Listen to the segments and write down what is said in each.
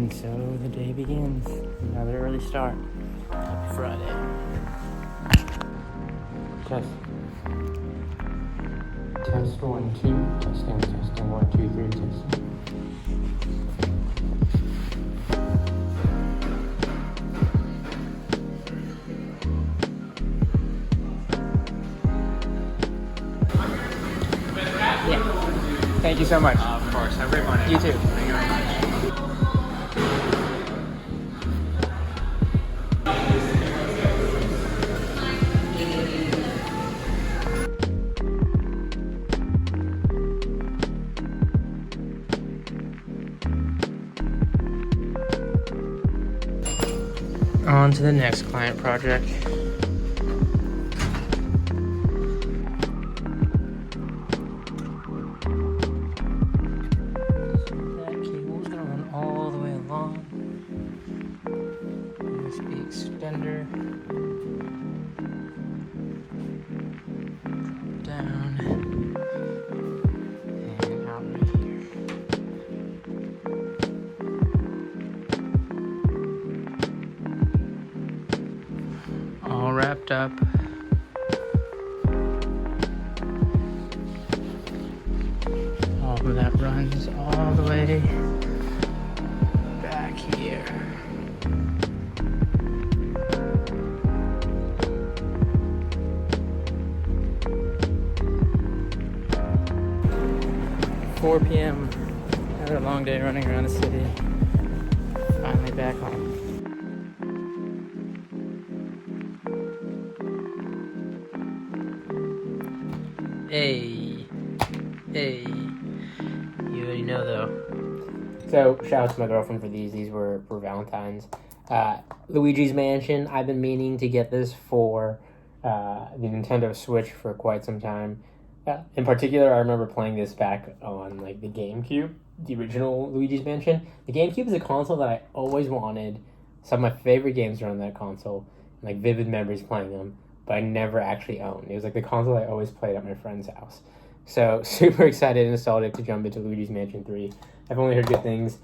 And so the day begins. Another early start. Happy Friday. Test. Test 1, 2. Testing 1, 2, 3. Testing. Yeah. Thank you so much. Of course. Have a great morning. You too. Thank you very much. On to the next client project. That cable's gonna run all the way along. USB extender. Down. And out right here. All wrapped up. All of that runs all the way back here. $4 p.m. Another long day running around the city. Finally back home. Hey, you already know though. So, shout out to my girlfriend for these. These were for Valentine's. Luigi's Mansion. I've been meaning to get this for the Nintendo Switch for quite some time. In particular, I remember playing this back on like the GameCube, the original Luigi's Mansion. The GameCube is a console that I always wanted. Some of my favorite games are on that console, like vivid memories playing them. But I never actually owned. It was like the console I always played at my friend's house. So super excited and nostalgic to jump into Luigi's Mansion 3. I've only heard good things.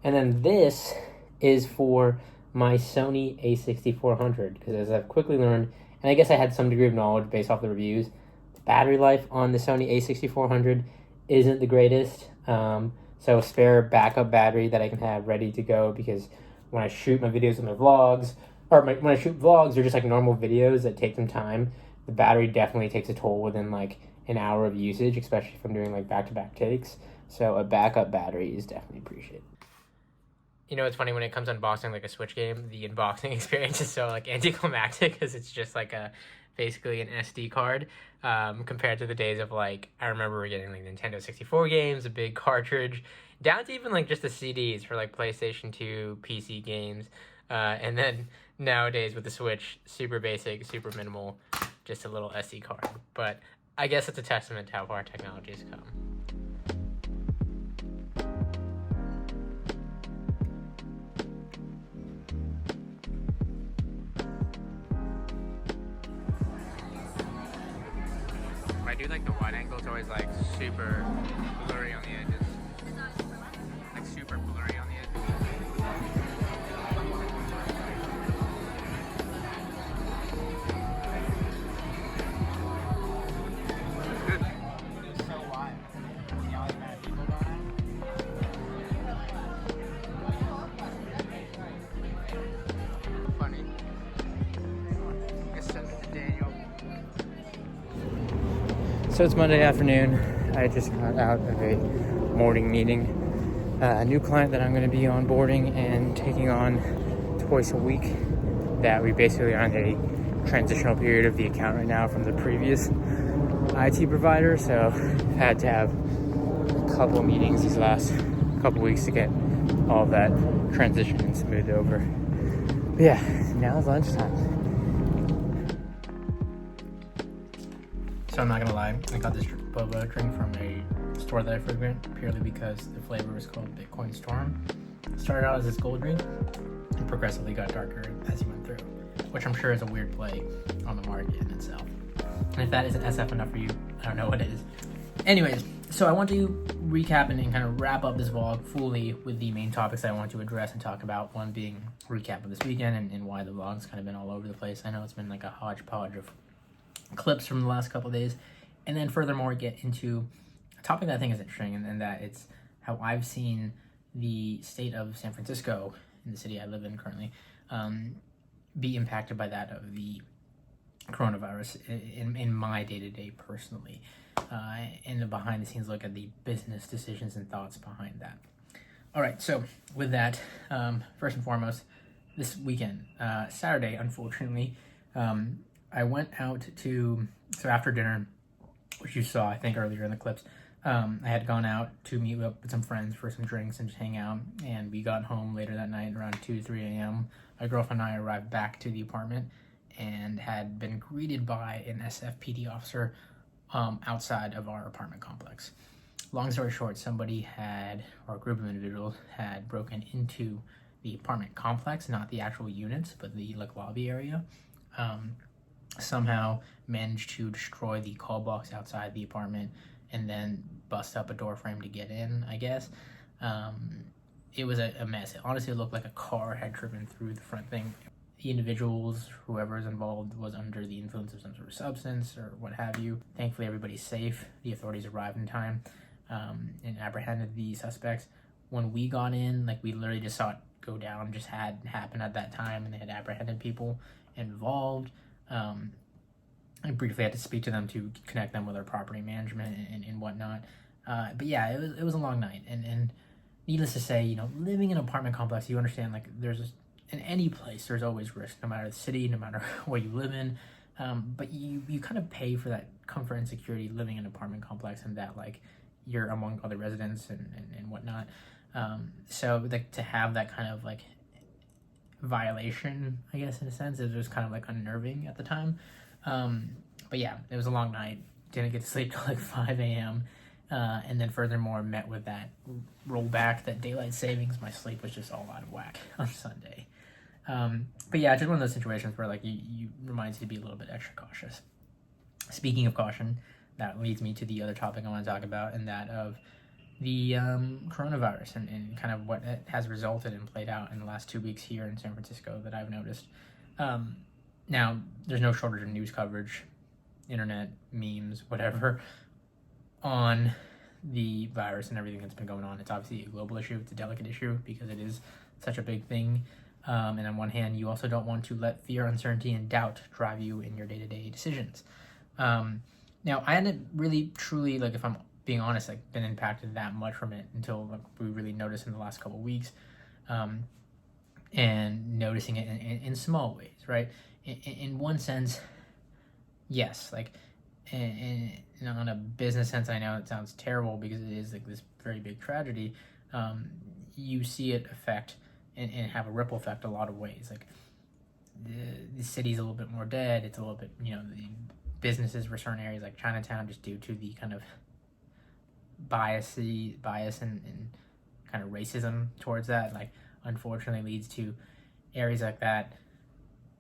And then this is for my Sony a6400, because as I've quickly learned, and I guess I had some degree of knowledge based off the reviews, the battery life on the Sony a6400 isn't the greatest. So a spare backup battery that I can have ready to go, because when I shoot my videos and my vlogs, when I shoot vlogs, they're just like normal videos that take some time. The battery definitely takes a toll within like an hour of usage, especially if I'm doing like back-to-back takes. So a backup battery is definitely appreciated. You know, it's funny when it comes to unboxing like a Switch game, the unboxing experience is so like anticlimactic because it's just like basically an SD card compared to the days of like, I remember getting like Nintendo 64 games, a big cartridge, down to even like just the CDs for like PlayStation 2, PC games. And then nowadays with the Switch, super basic, super minimal, just a little SD card. But I guess it's a testament to how far technology has come. I do like the wide angle. It's always like super blurry on the edges. Like super blurry on the edges. So it's Monday afternoon. I just got out of a morning meeting. A new client that I'm going to be onboarding and taking on twice a week. That we basically are on a transitional period of the account right now from the previous IT provider. So I've had to have a couple of meetings these last couple weeks to get all of that transition and smoothed over. But yeah, now it's lunchtime. So I'm not gonna lie, I got this boba drink from a store that I frequent purely because the flavor was called Bitcoin Storm. It started out as this gold drink and progressively got darker as you went through, which I'm sure is a weird play on the market in itself. And if that isn't SF enough for you, I don't know what is. Anyways, So I want to recap and kind of wrap up this vlog fully with the main topics I want to address and talk about. One being recap of this weekend and why the vlog's kind of been all over the place. I know it's been like a hodgepodge of clips from the last couple of days. And then furthermore, get into a topic that I think is interesting, and that it's how I've seen the state of San Francisco, in the city I live in currently, be impacted by that of the coronavirus in my day-to-day personally, and the behind-the-scenes look at the business decisions and thoughts behind that. All right, so with that, first and foremost, this weekend, Saturday, unfortunately, I went out so after dinner, which you saw, I think, earlier in the clips, I had gone out to meet up with some friends for some drinks and just hang out, and we got home later that night around 2 to 3 a.m. My girlfriend and I arrived back to the apartment and had been greeted by an SFPD officer outside of our apartment complex. Long story short, a group of individuals had broken into the apartment complex, not the actual units, but the lobby area. Somehow managed to destroy the call box outside the apartment and then bust up a door frame to get in, I guess. It was a mess. It honestly looked like a car had driven through the front thing. The individuals, whoever is involved, was under the influence of some sort of substance or what have you. Thankfully, everybody's safe. The authorities arrived in time and apprehended the suspects. When we got in, we literally just saw it go down, just had happened at that time, and they had apprehended people involved. I briefly had to speak to them to connect them with our property management and whatnot. But yeah, it was a long night. And needless to say, living in an apartment complex, you understand, in any place, there's always risk, no matter the city, no matter where you live in. But you kind of pay for that comfort and security living in an apartment complex, and that, you're among other residents and whatnot. So to have that kind of, violation, I guess, in a sense, it was kind of, unnerving at the time. But yeah, it was a long night. Didn't get to sleep till 5 a.m. And then furthermore, met with that rollback, that daylight savings. My sleep was just all out of whack on Sunday. But yeah, just one of those situations where you reminds you to be a little bit extra cautious. Speaking of caution, that leads me to the other topic I want to talk about, and that of the coronavirus and kind of what it has resulted and played out in the last 2 weeks here in San Francisco that I've noticed. Now, there's no shortage of news coverage, internet, memes, whatever, on the virus and everything that's been going on. It's obviously a global issue. It's a delicate issue because it is such a big thing. And on one hand, you also don't want to let fear, uncertainty, and doubt drive you in your day-to-day decisions. Now, I hadn't really, truly, if I'm being honest, been impacted that much from it until we really noticed in the last couple of weeks, and noticing it in small ways, right? In one sense, yes, and on a business sense, I know it sounds terrible because it is this very big tragedy. You see it affect and have a ripple effect a lot of ways. The city's a little bit more dead. It's a little bit, the businesses for certain areas like Chinatown, just due to the kind of bias and kind of racism towards that, unfortunately leads to areas like that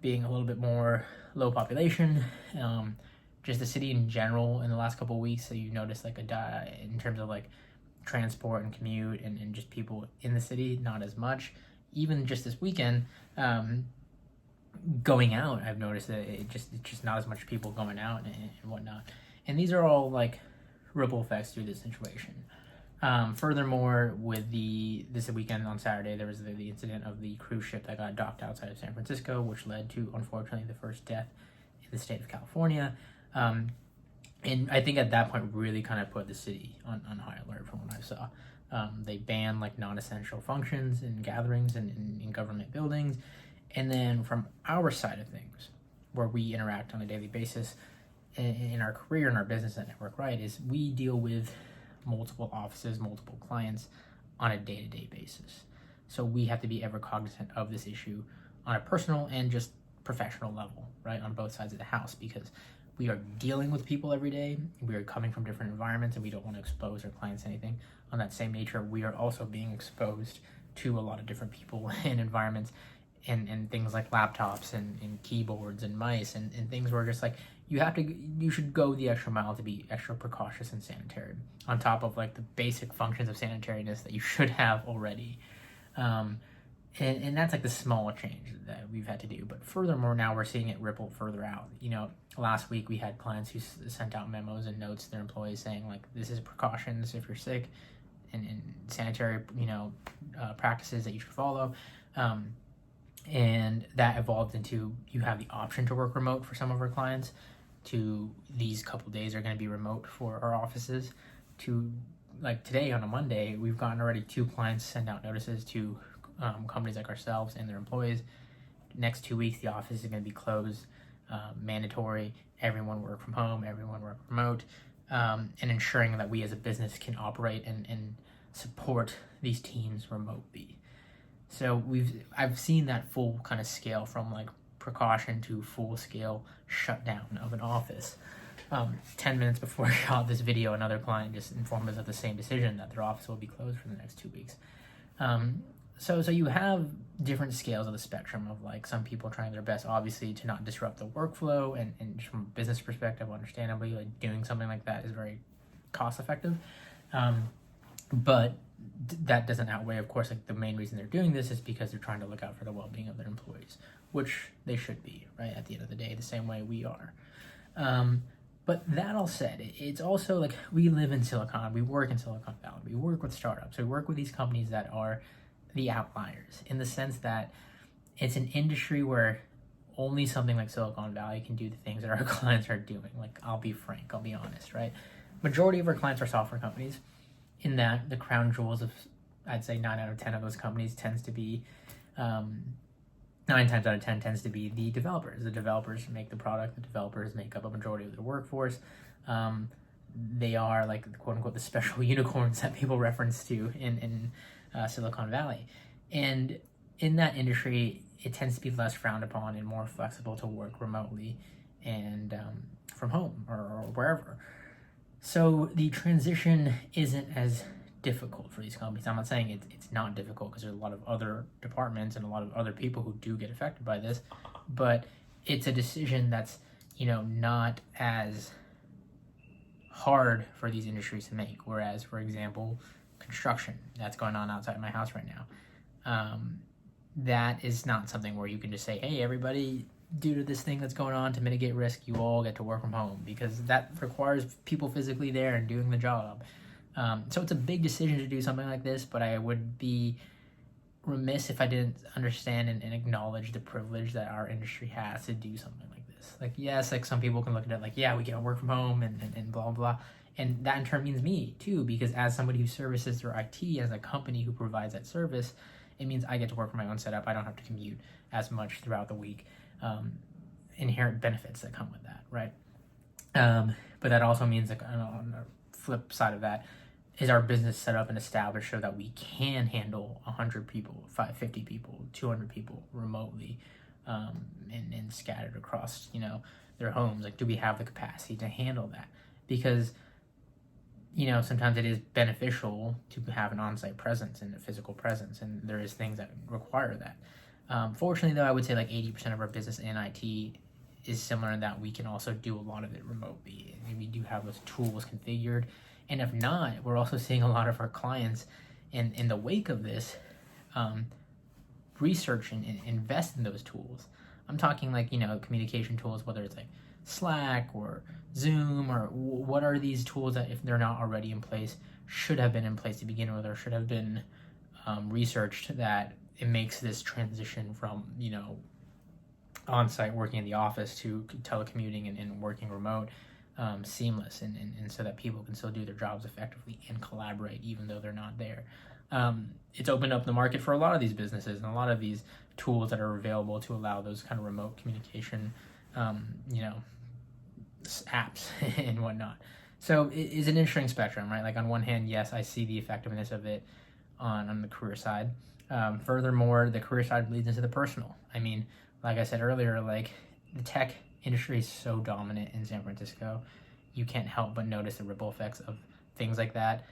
being a little bit more low population. Just the city in general in the last couple of weeks, so you notice in terms of transport and commute and just people in the city, not as much. Even just this weekend, going out, I've noticed that it's just not as much people going out and whatnot. And these are all ripple effects through this situation. Furthermore, with this weekend on Saturday, there was the incident of the cruise ship that got docked outside of San Francisco, which led to, unfortunately, the first death in the state of California. And I think at that point really kind of put the city on high alert from what I saw. They banned non-essential functions and gatherings in government buildings. And then from our side of things, where we interact on a daily basis in our career and our business at Network Right, is we deal with multiple offices, multiple clients on a day-to-day basis. So we have to be ever cognizant of this issue on a personal and just professional level, right, on both sides of the house, because we are dealing with people every day. We are coming from different environments, and we don't want to expose our clients to anything. On that same nature, we are also being exposed to a lot of different people and environments, and things like laptops and keyboards and mice and things where just you should go the extra mile to be extra precautious and sanitary, on top of like the basic functions of sanitariness that you should have already. And that's like the small change that we've had to do. But furthermore, now we're seeing it ripple further out. Last week we had clients who sent out memos and notes to their employees saying like, this is precautions if you're sick, and sanitary practices that you should follow. And that evolved into, you have the option to work remote for some of our clients. To these couple days are going to be remote for our offices. To like today on a Monday, we've gotten already 2 clients send out notices to companies like ourselves and their employees. Next 2 weeks, the office is going to be closed, mandatory. Everyone work from home, everyone work remote, and ensuring that we as a business can operate and support these teams remotely. So I've seen that full kind of scale from like precaution to full scale shutdown of an office. 10 minutes before I shot this video, another client just informed us of the same decision, that their office will be closed for the next 2 weeks. So you have different scales of the spectrum of like some people trying their best, obviously, to not disrupt the workflow, and from a business perspective, understandably, like doing something like that is very cost effective. But that doesn't outweigh, of course, like the main reason they're doing this is because they're trying to look out for the well-being of their employees, which they should be, right, at the end of the day, the same way we are. But that all said, it's also like we live in Silicon, we work in Silicon Valley, we work with startups, we work with these companies that are the outliers, in the sense that it's an industry where only something like Silicon Valley can do the things that our clients are doing. Like, I'll be frank, I'll be honest, right? Majority of our clients are software companies, in that the crown jewels of, I'd say 9 out of 10 of those companies tends to be, 9 times out of 10 tends to be the developers. The developers make the product, the developers make up a majority of their workforce. They are like, quote unquote, the special unicorns that people reference to in Silicon Valley. And in that industry, it tends to be less frowned upon and more flexible to work remotely and from home or wherever. So the transition isn't as difficult for these companies. I'm not saying it's not difficult, because there's a lot of other departments and a lot of other people who do get affected by this, but it's a decision that's, not as hard for these industries to make. Whereas, for example, construction that's going on outside my house right now, that is not something where you can just say, hey, everybody, due to this thing that's going on, to mitigate risk, you all get to work from home, because that requires people physically there and doing the job. So it's a big decision to do something like this, but I would be remiss if I didn't understand and acknowledge the privilege that our industry has to do something like this. Like, yes, like some people can look at it like, yeah, we get to work from home and blah, blah. And that in turn means me too, because as somebody who services their IT, as a company who provides that service, it means I get to work from my own setup. I don't have to commute as much throughout the week. Inherent benefits that come with that, right? But that also means, like, on the flip side of that, is our business set up and established so that we can handle 100 people, 50 people, 200 people remotely, and scattered across, their homes? Like, do we have the capacity to handle that? Because, sometimes it is beneficial to have an on-site presence and a physical presence, and there is things that require that. Fortunately, though, I would say like 80% of our business in IT is similar in that we can also do a lot of it remotely. And we do have those tools configured. And if not, we're also seeing a lot of our clients in the wake of this research and invest in those tools. I'm talking like, communication tools, whether it's like Slack or Zoom, or what are these tools that, if they're not already in place, should have been in place to begin with, or should have been researched, that it makes this transition from, on-site working in the office to telecommuting and working remote seamless, and so that people can still do their jobs effectively and collaborate even though they're not there. It's opened up the market for a lot of these businesses and a lot of these tools that are available to allow those kind of remote communication, apps and whatnot. So it's an interesting spectrum, right? Like, on one hand, yes, I see the effectiveness of it on the career side. Furthermore, the career side leads into the personal. I mean, like I said earlier, like, the tech industry is so dominant in San Francisco. You can't help but notice the ripple effects of things like that.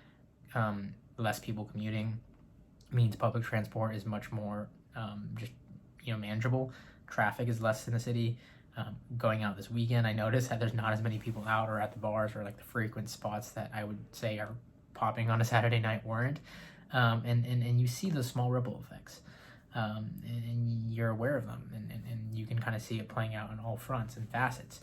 Less people commuting means public transport is much more manageable. Traffic is less in the city. going out this weekend. I noticed that there's not as many people out or at the bars, or like the frequent spots that I would say are popping on a Saturday night weren't. And you see those small ripple effects. And you're aware of them, and you can kind of see it playing out on all fronts and facets.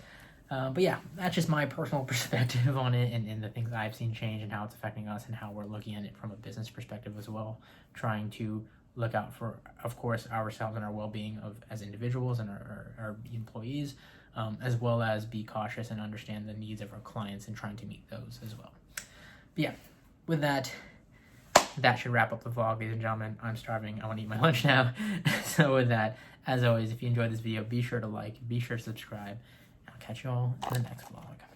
But yeah, that's just my personal perspective on it, and the things I've seen change and how it's affecting us and how we're looking at it from a business perspective as well, trying to look out for, of course, ourselves and our well-being as individuals and our employees, as well as be cautious and understand the needs of our clients and trying to meet those as well. But yeah, with that should wrap up the vlog, ladies and gentlemen. I'm starving. I want to eat my lunch now. So with that, as always, if you enjoyed this video, be sure to like, be sure to subscribe. I'll catch you all in the next vlog.